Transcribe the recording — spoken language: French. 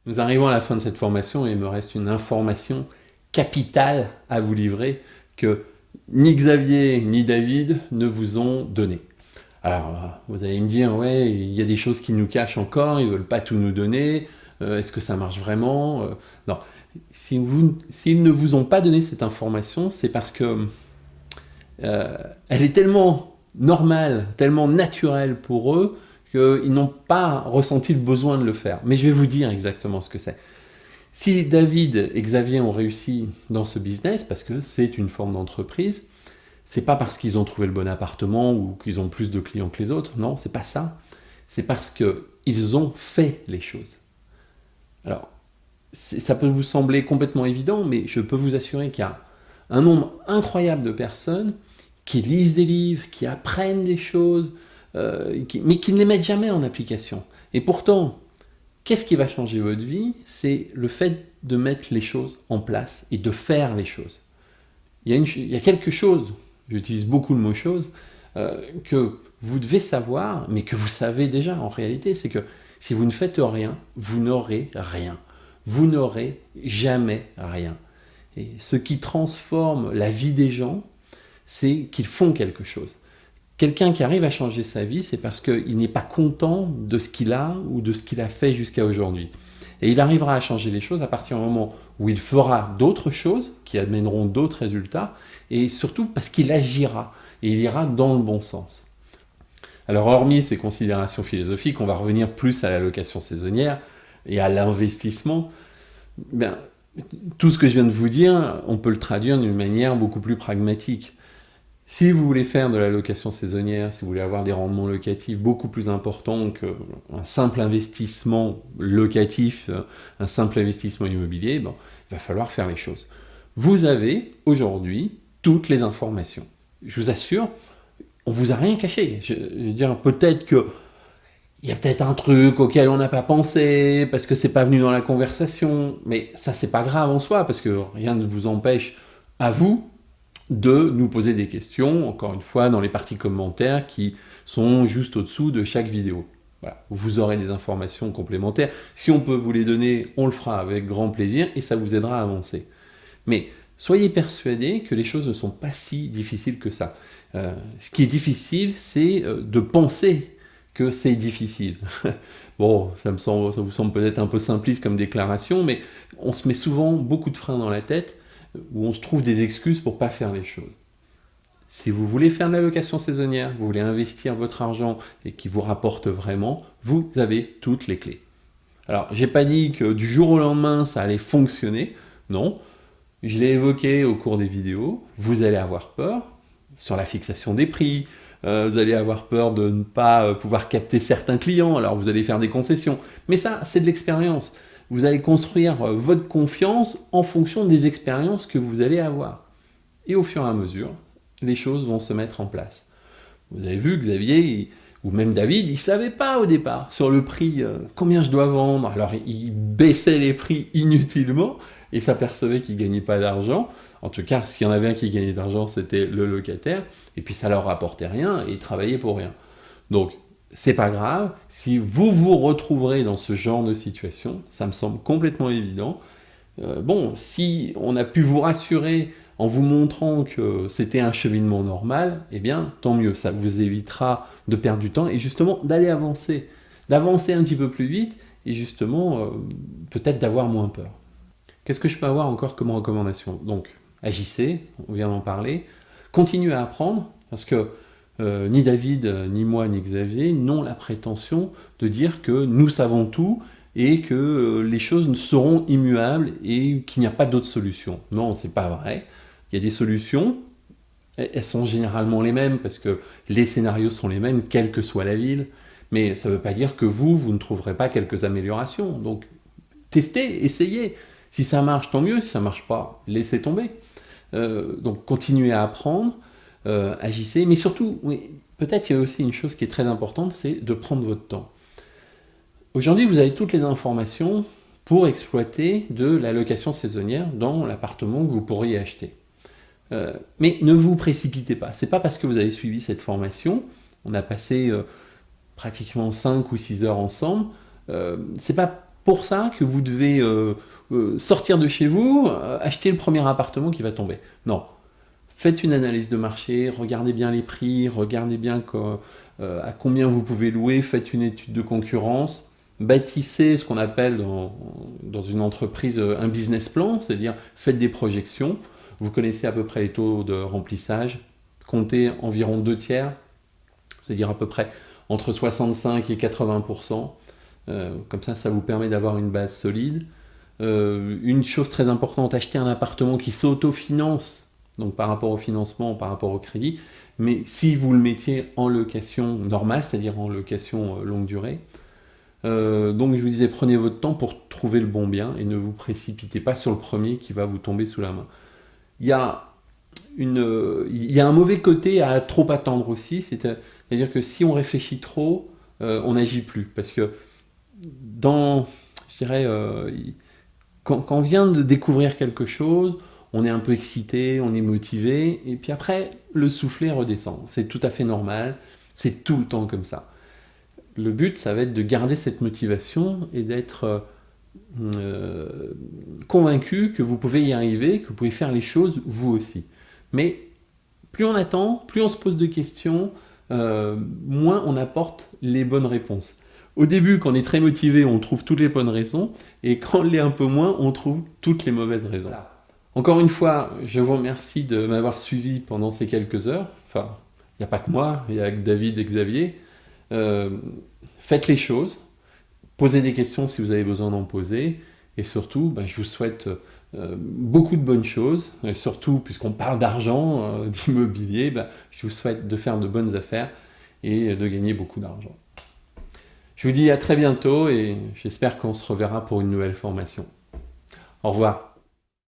Nous arrivons à la fin de cette formation et il me reste une information capitale à vous livrer que ni Xavier ni David ne vous ont donnée. Alors, vous allez me dire, ouais, il y a des choses qu'ils nous cachent encore, ils ne veulent pas tout nous donner, est-ce que ça marche vraiment Non, s'ils ne vous ont pas donné cette information, c'est parce que elle est tellement normale, tellement naturelle pour eux, qu'ils n'ont pas ressenti le besoin de le faire. Mais je vais vous dire exactement ce que c'est. Si David et Xavier ont réussi dans ce business, parce que c'est une forme d'entreprise, c'est pas parce qu'ils ont trouvé le bon appartement ou qu'ils ont plus de clients que les autres, non, c'est pas ça. C'est parce qu'ils ont fait les choses. Alors, ça peut vous sembler complètement évident, mais je peux vous assurer qu'il y a un nombre incroyable de personnes qui lisent des livres, qui apprennent des choses, mais qui ne les mettent jamais en application. Et pourtant, qu'est-ce qui va changer votre vie? C'est le fait de mettre les choses en place et de faire les choses. Il y a quelque chose, j'utilise beaucoup le mot chose, que vous devez savoir, mais que vous savez déjà en réalité, c'est que si vous ne faites rien, vous n'aurez rien. Vous n'aurez jamais rien. Et ce qui transforme la vie des gens, c'est qu'ils font quelque chose. Quelqu'un qui arrive à changer sa vie, c'est parce qu'il n'est pas content de ce qu'il a ou de ce qu'il a fait jusqu'à aujourd'hui. Et il arrivera à changer les choses à partir du moment où il fera d'autres choses qui amèneront d'autres résultats, et surtout parce qu'il agira, et il ira dans le bon sens. Alors hormis ces considérations philosophiques, on va revenir plus à l'allocation saisonnière et à l'investissement. Ben, tout ce que je viens de vous dire, on peut le traduire d'une manière beaucoup plus pragmatique. Si vous voulez faire de la location saisonnière, si vous voulez avoir des rendements locatifs beaucoup plus importants qu'un simple investissement locatif, un simple investissement immobilier, bon, il va falloir faire les choses. Vous avez aujourd'hui toutes les informations. Je vous assure, on ne vous a rien caché. Je veux dire, peut-être que il y a peut-être un truc auquel on n'a pas pensé, parce que c'est pas venu dans la conversation, mais ça c'est pas grave en soi, parce que rien ne vous empêche à vous de nous poser des questions, encore une fois, dans les parties commentaires qui sont juste au-dessous de chaque vidéo. Voilà. Vous aurez des informations complémentaires. Si on peut vous les donner, on le fera avec grand plaisir et ça vous aidera à avancer. Mais soyez persuadés que les choses ne sont pas si difficiles que ça. Ce qui est difficile, c'est de penser que c'est difficile. Bon, ça vous semble peut-être un peu simpliste comme déclaration, mais on se met souvent beaucoup de freins dans la tête où on se trouve des excuses pour ne pas faire les choses. Si vous voulez faire de la location saisonnière, vous voulez investir votre argent et qui vous rapporte vraiment, vous avez toutes les clés. Alors, j'ai pas dit que du jour au lendemain, ça allait fonctionner. Non, je l'ai évoqué au cours des vidéos. Vous allez avoir peur sur la fixation des prix. Vous allez avoir peur de ne pas pouvoir capter certains clients. Alors, vous allez faire des concessions. Mais ça, c'est de l'expérience. Vous allez construire votre confiance en fonction des expériences que vous allez avoir. Et au fur et à mesure, les choses vont se mettre en place. Vous avez vu, Xavier, ou même David, ils ne savaient pas au départ sur le prix, combien je dois vendre. Alors, ils baissaient les prix inutilement et s'apercevaient qu'ils ne gagnaient pas d'argent. En tout cas, s'il y en avait un qui gagnait d'argent, c'était le locataire. Et puis, ça leur rapportait rien et ils travaillaient pour rien. Donc, c'est pas grave, si vous vous retrouverez dans ce genre de situation, ça me semble complètement évident. Bon, si on a pu vous rassurer en vous montrant que c'était un cheminement normal, eh bien, tant mieux, ça vous évitera de perdre du temps et justement d'aller avancer, d'avancer un petit peu plus vite et justement peut-être d'avoir moins peur. Qu'est-ce que je peux avoir encore comme recommandation? Donc, agissez, on vient d'en parler, continuez à apprendre, parce que ni David, ni moi, ni Xavier n'ont la prétention de dire que nous savons tout et que les choses seront immuables et qu'il n'y a pas d'autre solution. Non, c'est pas vrai. Il y a des solutions, elles sont généralement les mêmes parce que les scénarios sont les mêmes, quelle que soit la ville. Mais ça ne veut pas dire que vous ne trouverez pas quelques améliorations. Donc, testez, essayez. Si ça marche, tant mieux. Si ça ne marche pas, laissez tomber. Donc, continuez à apprendre. Agissez, mais surtout, peut-être il y a aussi une chose qui est très importante, c'est de prendre votre temps. Aujourd'hui, vous avez toutes les informations pour exploiter de la location saisonnière dans l'appartement que vous pourriez acheter. Mais ne vous précipitez pas. C'est pas parce que vous avez suivi cette formation, on a passé pratiquement 5 ou 6 heures ensemble, c'est pas pour ça que vous devez sortir de chez vous, acheter le premier appartement qui va tomber. Non. Faites une analyse de marché, regardez bien les prix, regardez bien à combien vous pouvez louer, faites une étude de concurrence, bâtissez ce qu'on appelle dans une entreprise un business plan, c'est-à-dire faites des projections, vous connaissez à peu près les taux de remplissage, comptez environ 2/3, c'est-à-dire à peu près entre 65 et 80%, comme ça vous permet d'avoir une base solide. Une chose très importante, acheter un appartement qui s'autofinance, donc par rapport au financement, par rapport au crédit, mais si vous le mettiez en location normale, c'est-à-dire en location longue durée. Donc je vous disais, prenez votre temps pour trouver le bon bien et ne vous précipitez pas sur le premier qui va vous tomber sous la main. Il y a un mauvais côté à trop attendre aussi, c'est-à-dire que si on réfléchit trop, on n'agit plus, parce que je dirais, quand on vient de découvrir quelque chose, on est un peu excité, on est motivé, et puis après, le soufflet redescend. C'est tout à fait normal, c'est tout le temps comme ça. Le but, ça va être de garder cette motivation et d'être convaincu que vous pouvez y arriver, que vous pouvez faire les choses vous aussi. Mais plus on attend, plus on se pose de questions, moins on apporte les bonnes réponses. Au début, quand on est très motivé, on trouve toutes les bonnes raisons, et quand on l'est un peu moins, on trouve toutes les mauvaises raisons. Voilà. Encore une fois, je vous remercie de m'avoir suivi pendant ces quelques heures. Enfin, il n'y a pas que moi, il y a que David et Xavier. Faites les choses, posez des questions si vous avez besoin d'en poser, et surtout, je vous souhaite beaucoup de bonnes choses, et surtout, puisqu'on parle d'argent, d'immobilier, je vous souhaite de faire de bonnes affaires et de gagner beaucoup d'argent. Je vous dis à très bientôt et j'espère qu'on se reverra pour une nouvelle formation. Au revoir.